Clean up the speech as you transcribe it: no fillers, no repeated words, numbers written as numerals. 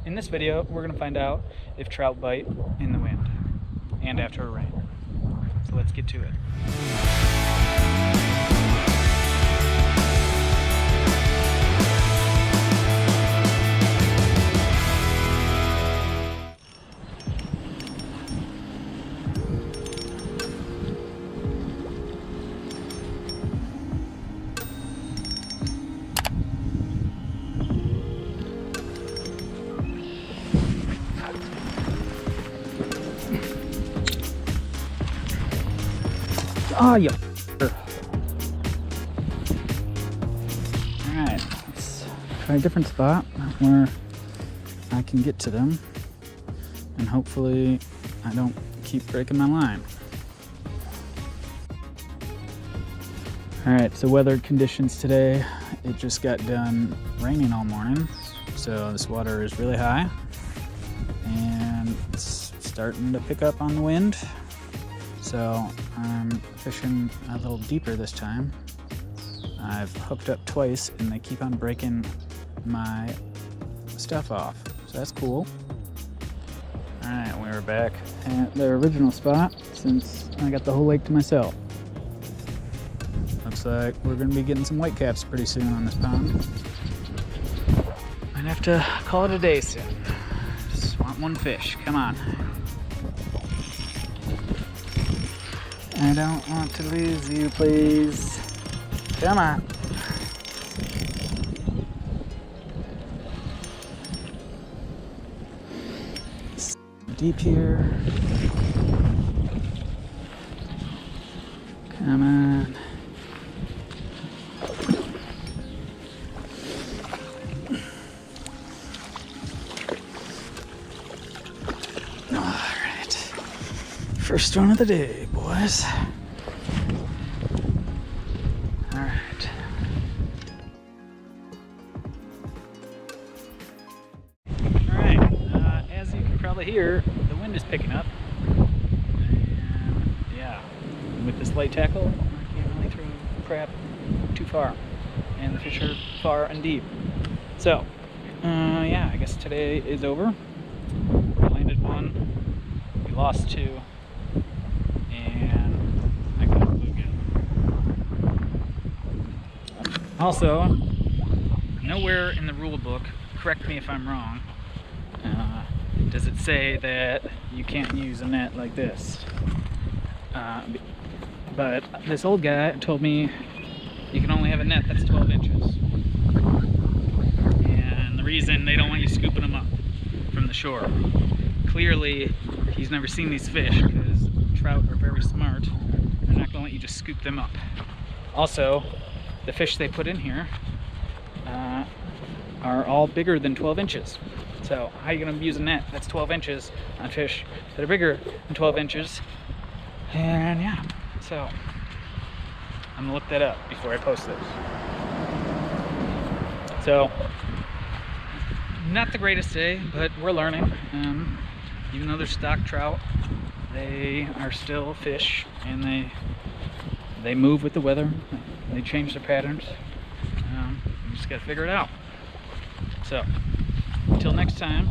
in this video, we're going to find out if trout bite in the wind and after a rain. So let's get to it. Oh, yeah. Alright, let's try a different spot where I can get to them and hopefully I don't keep breaking my line. Alright, so weather conditions today, it just got done raining all morning, so this water is really high and it's starting to pick up on the wind. So I'm fishing a little deeper this time. I've hooked up twice and they keep on breaking my stuff off. So that's cool. All right, we were back at the original spot since I got the whole lake to myself. Looks like we're gonna be getting some whitecaps pretty soon on this pond. Might have to call it a day soon. Just want one fish, come on. I don't want to lose you, please. Come on. Deep here. Come on. All right. First one of the day, boys. All right. All right. As you can probably hear, the wind is picking up. And yeah, with this light tackle, I can't really throw crap too far, and the fish are far and deep. So, yeah, I guess today is over. We landed one, we lost two. Also, nowhere in the rule book, correct me if I'm wrong, does it say that you can't use a net like this. But this old guy told me you can only have a net that's 12 inches. And the reason they don't want you scooping them up from the shore. Clearly, he's never seen these fish because trout are very smart. They're not going to let you just scoop them up. Also, the fish they put in here are all bigger than 12 inches. So how are you going to use a net that's 12 inches on fish that are bigger than 12 inches? And yeah, so I'm going to look that up before I post this. So, not the greatest day, but we're learning. Even though they're stock trout, they are still fish, and they move with the weather. They change their patterns. You just got to figure it out. So, until next time.